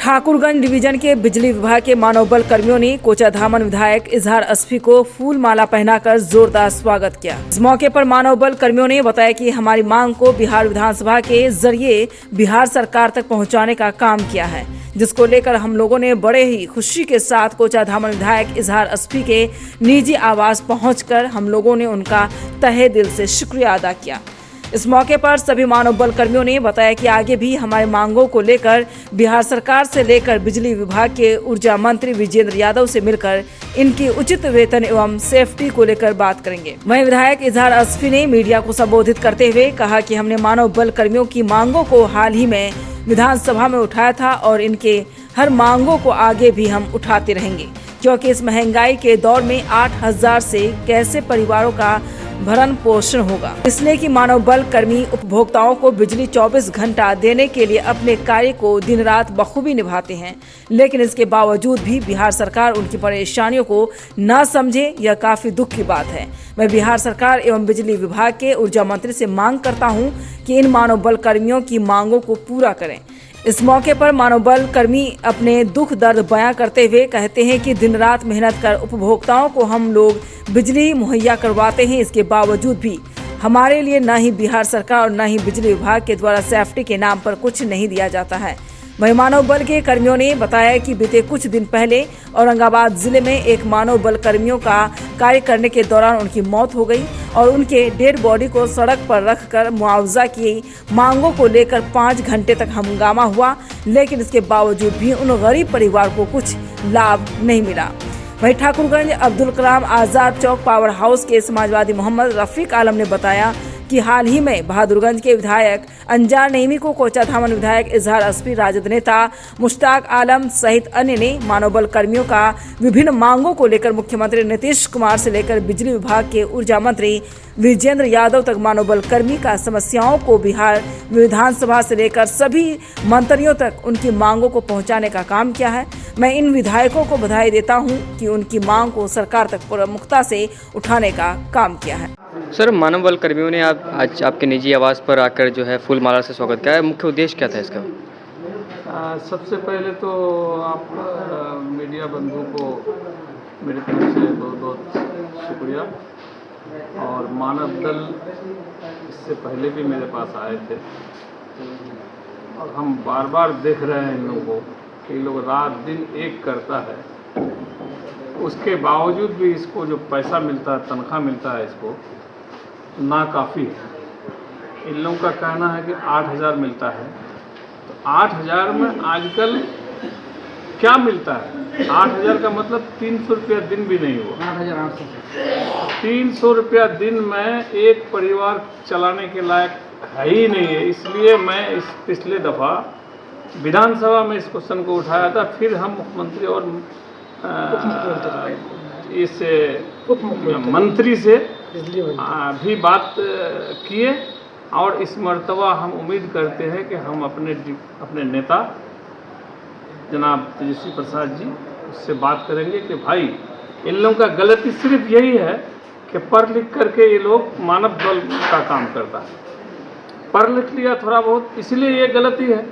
Thakurganj division के बिजली विभाग के मानव बल कर्मियों ने कोचाधामन विधायक इजहार अस्फी को फूल माला पहनाकर जोरदार स्वागत किया। इस मौके पर मानव बल कर्मियों ने बताया कि हमारी मांग को बिहार विधानसभा के जरिए बिहार सरकार तक पहुंचाने का काम किया है, जिसको लेकर हम लोगों ने बड़े ही खुशी के साथ कोचाधामन विधायक इजहार अस्फी के निजी आवास पहुंचकर हम लोगों ने उनका तहे दिल से शुक्रिया अदा किया। इस मौके पर सभी मानव बल कर्मियों ने बताया कि आगे भी हमारे मांगों को लेकर बिहार सरकार से लेकर बिजली विभाग के ऊर्जा मंत्री विजेंद्र यादव से मिलकर इनकी उचित वेतन एवं सेफ्टी को लेकर बात करेंगे। वहीं विधायक इजहार अस्फी ने मीडिया को संबोधित करते हुए कहा कि हमने मानव बल कर्मियों की मांगों को हाल ही में विधानसभा में उठाया था और इनके हर मांगों को आगे भी हम उठाते रहेंगे, क्योंकि इस महंगाई के दौर में 8,000 से कैसे परिवारों का भरण पोषण होगा, इसलिए कि मानव बल कर्मी उपभोक्ताओं को बिजली 24 घंटा देने के लिए अपने कार्य को दिन रात बखूबी निभाते हैं, लेकिन इसके बावजूद भी बिहार सरकार उनकी परेशानियों को न समझे, यह काफी दुख की बात है। मैं बिहार सरकार एवं बिजली विभाग के ऊर्जा मंत्री से मांग करता हूं कि इन मानव बल कर्मियों की मांगों को पूरा करें। इस मौके पर मानव बल कर्मी अपने दुख दर्द बयां करते हुए कहते हैं कि दिन रात मेहनत कर उपभोक्ताओं को हम लोग बिजली मुहैया करवाते हैं, इसके बावजूद भी हमारे लिए न ही बिहार सरकार और न ही बिजली विभाग के द्वारा सेफ्टी के नाम पर कुछ नहीं दिया जाता है। वहीं मानव बल के कर्मियों ने बताया कि बीते कुछ दिन पहले औरंगाबाद जिले में एक मानव बल कर्मियों का कार्य करने के दौरान उनकी मौत हो गई और उनके डेड बॉडी को सड़क पर रखकर मुआवजा की मांगों को लेकर 5 घंटे तक हंगामा हुआ, लेकिन इसके बावजूद भी उन गरीब परिवार को कुछ लाभ नहीं मिला। वहीं ठाकुरगंज अब्दुल कलाम आजाद चौक पावर हाउस के समाजवादी मोहम्मद रफीक आलम ने बताया कि हाल ही में बहादुरगंज के विधायक अंजार नईमी को कोचाधामन विधायक इजहार अस्फी, राजद नेता मुश्ताक आलम सहित अन्य ने मानव बल कर्मियों का विभिन्न मांगों को लेकर मुख्यमंत्री नीतीश कुमार से लेकर बिजली विभाग के ऊर्जा मंत्री विजेंद्र यादव तक मानव बल कर्मी का समस्याओं को बिहार विधानसभा से लेकर सभी मंत्रियों तक उनकी मांगों को पहुंचाने का काम किया है। मैं इन विधायकों को बधाई देता हूं कि उनकी मांग को सरकार तक प्रमुखता से उठाने का काम किया है। सर, मानव बल कर्मियों ने आज आपके निजी आवास पर आकर जो है फूल माला से स्वागत किया है, मुख्य उद्देश्य क्या था इसका? सबसे पहले तो आप मीडिया बंधु को मेरी तरफ से बहुत शुक्रिया। और मानव दल इससे पहले भी मेरे पास आए थे और हम बार बार देख रहे हैं इन लोगों को कि ये लोग रात दिन एक करता है, उसके बावजूद भी इसको जो पैसा मिलता है, तनख्वाह मिलता है, इसको ना काफ़ी है। इन लोगों का कहना है कि 8,000 मिलता है, तो 8,000 में आजकल क्या मिलता है? 8,000 का मतलब 300 रुपया दिन भी नहीं हुआ। 300 रुपया दिन में एक परिवार चलाने के लायक है ही नहीं है। इसलिए मैं इस पिछले दफ़ा विधानसभा में इस क्वेश्चन को उठाया था, फिर हम मुख्यमंत्री और इस मंत्री से भी बात किए और इस मर्तबा हम उम्मीद करते हैं कि हम अपने नेता जनाब तेजस्वी प्रसाद जी उससे बात करेंगे कि भाई इन लोगों का गलती सिर्फ यही है कि पढ़ लिख करके ये लोग मानव बल का काम करता है। पढ़ लिख लिया थोड़ा बहुत, इसलिए ये गलती है,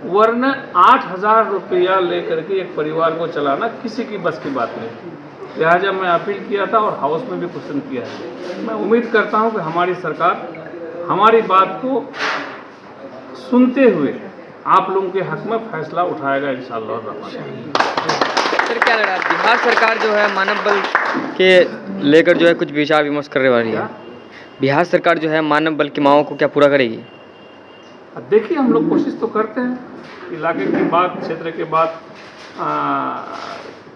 वरना 8,000 रुपया लेकर के एक परिवार को चलाना किसी की बस की बात नहीं। लिहाजा मैं अपील किया था और हाउस में भी क्वेश्चन किया है। मैं उम्मीद करता हूं कि हमारी सरकार हमारी बात को सुनते हुए आप लोगों के हक में फैसला उठाएगा इंशाअल्लाह। सर, क्या लग रहा है बिहार सरकार जो है मानव बल के लेकर जो है कुछ विचार विमर्श करने वाली है? बिहार सरकार जो है मानव बल की मांगों को क्या पूरा करेगी? देखिए, हम लोग कोशिश तो करते हैं, इलाके की बात, क्षेत्र के बात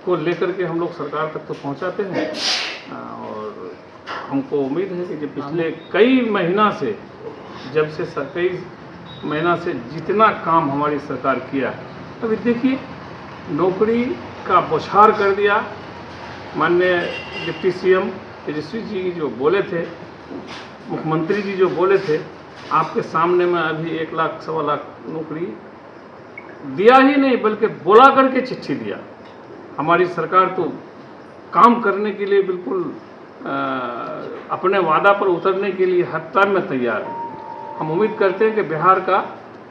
को लेकर के हम लोग सरकार तक तो पहुंचाते हैं। और हमको उम्मीद है कि जो पिछले कई महीना से, जब से कई महीना से जितना काम हमारी सरकार किया है, अभी देखिए नौकरी का बौछार कर दिया। माननीय डिप्टी सीएम तेजस्वी जी जो बोले थे, मुख्यमंत्री जी जो बोले थे, आपके सामने में अभी 1 लाख सवा लाख नौकरी दिया ही नहीं, बल्कि बोला करके चिट्ठी दिया। हमारी सरकार तो काम करने के लिए बिल्कुल अपने वादा पर उतरने के लिए हर टाइम में तैयार है। हम उम्मीद करते हैं कि बिहार का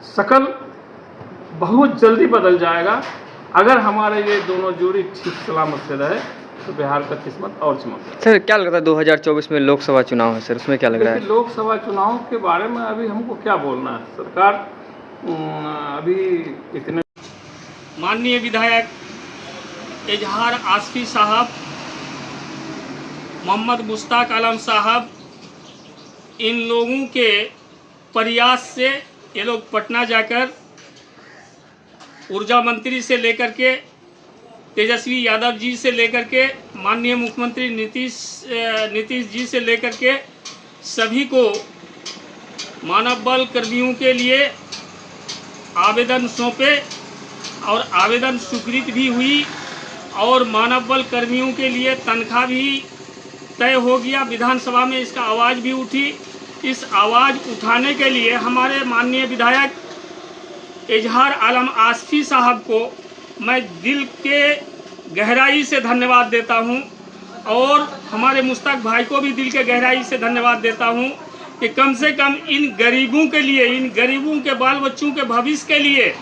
सकल बहुत जल्दी बदल जाएगा। अगर हमारे ये दोनों जोड़ी ठीक सलामत से रहे तो बिहार का किस्मत और चमक। सर क्या लगता है 2024 में लोकसभा चुनाव है सर, उसमें क्या लग रहा है? देखिए, लोकसभा चुनाव के बारे में अभी हमको क्या बोलना है। सरकार अभी इतने माननीय विधायक इजहार आसफी साहब, मोहम्मद मुश्ताक आलम साहब, इन लोगों के प्रयास से ये लोग पटना जाकर ऊर्जा मंत्री से लेकर के तेजस्वी यादव जी से लेकर के माननीय मुख्यमंत्री नीतीश जी से लेकर के सभी को मानव बल कर्मियों के लिए आवेदन सौंपे और आवेदन स्वीकृत भी हुई और मानव बल कर्मियों के लिए तनख्वाह भी तय हो गया। विधानसभा में इसका आवाज़ भी उठी। इस आवाज़ उठाने के लिए हमारे माननीय विधायक इजहार आलम आसफी साहब को मैं दिल के गहराई से धन्यवाद देता हूं और हमारे मुश्ताक भाई को भी दिल के गहराई से धन्यवाद देता हूं कि कम से कम इन गरीबों के लिए, इन गरीबों के बाल बच्चों के भविष्य के लिए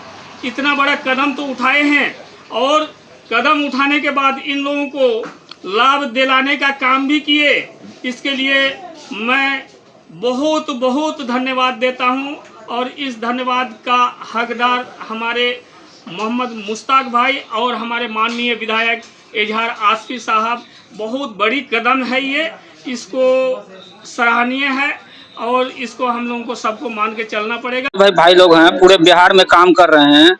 इतना बड़ा कदम तो उठाए हैं और कदम उठाने के बाद इन लोगों को लाभ दिलाने का काम भी किए। इसके लिए मैं बहुत बहुत धन्यवाद देता हूं और इस धन्यवाद का हकदार हमारे मोहम्मद मुश्ताक भाई और हमारे माननीय विधायक इजहार आसफी साहब। बहुत बड़ी कदम है ये, इसको सराहनीय है और इसको हम लोगों को सबको मान के चलना पड़ेगा। भाई लोग हैं, पूरे बिहार में काम कर रहे हैं,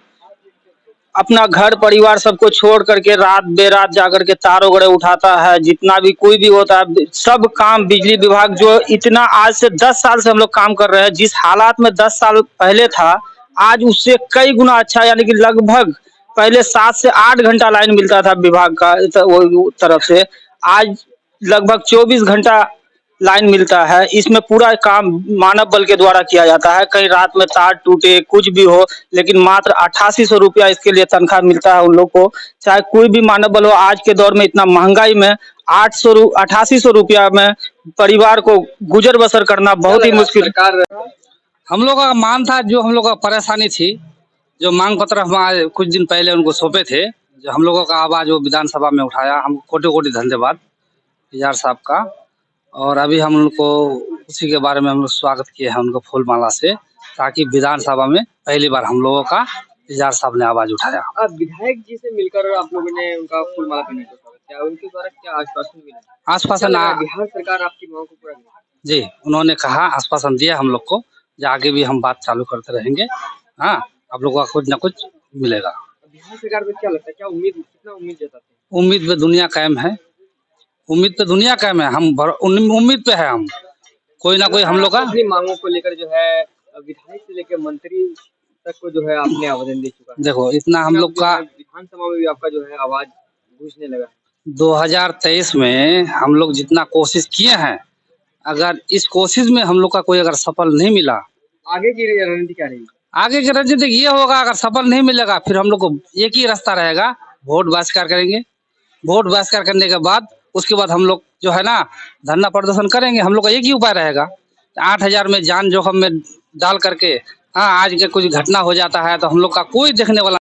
अपना घर परिवार सबको छोड़ करके रात बेरात जाकर के तार वगैरह उठाता है। जितना भी कोई भी होता है, सब काम बिजली विभाग जो इतना आज से 10 साल से हम लोग काम कर रहे हैं, जिस हालात में 10 साल पहले था आज उससे कई गुना अच्छा, यानी कि लगभग पहले 7 से 8 घंटा लाइन मिलता था विभाग का तरफ से, आज लगभग 24 घंटा लाइन मिलता है। इसमें पूरा काम मानव बल के द्वारा किया जाता है। कहीं रात में तार टूटे कुछ भी हो, लेकिन मात्र 8800 रुपया इसके लिए तनख्वाह मिलता है उन लोग को। चाहे कोई भी मानव बल हो, आज के दौर में इतना महंगाई में 8800 रुपया में परिवार को गुजर बसर करना बहुत ही मुश्किल। हम लोग का मान था, जो हम लोग का परेशानी थी, जो मांग पत्र हम कुछ दिन पहले उनको सौंपे थे, जो हम लोगों का आवाज वो विधानसभा में उठाया, हम कोटि कोटि धन्यवाद इजहार साहब का। और अभी हम उनको उसी के बारे में हम लोग स्वागत किए हैं उनको फूल माला से, ताकि विधानसभा में पहली बार हम लोगों का इजहार साहब ने आवाज उठाया। अब विधायक जी से मिलकर आप लोगों ने उनका फूल माला पहनाने का स्वागत किया, उनके द्वारा क्या आश्वासन मिला? आश्वासन बिहार सरकार आपकी मांग को पूरा करेगी? जी, उन्होंने कहा, आश्वासन दिया हम लोग को, आगे भी हम बात चालू करते रहेंगे। हाँ, आप लोगों का कुछ न कुछ मिलेगा। बिहार सरकार में क्या लगता है, क्या उम्मीद, कितना उम्मीद जताते हैं? उम्मीद पे दुनिया कायम है, उम्मीद पे दुनिया कायम है, हम उम्मीद पे है। हम कोई ना कोई हम लोग का अपनी मांगों को लेकर जो है विधायक से लेकर मंत्री तक को जो है आपने आवेदन दे चुका है। देखो, इतना हम लोग का विधानसभा में भी आपका जो है आवाज गूंजने लगा। 2023 में हम लोग जितना कोशिश किए हैं, अगर इस कोशिश में हम लोग का कोई अगर सफल नहीं मिला, आगे की रणनीति क्या रहेगी? आगे की रणनीति ये होगा, अगर सफल नहीं मिलेगा फिर हम लोग को एक ही रास्ता रहेगा, वोट बहिष्कार करेंगे। वोट बहिष्कार करने के बाद उसके बाद हम लोग जो है ना धरना प्रदर्शन करेंगे। हम लोग का एक ही उपाय रहेगा, 8000 में जान जोखिम में डाल करके, हाँ, आज के कुछ घटना हो जाता है तो हम लोग का कोई देखने वाला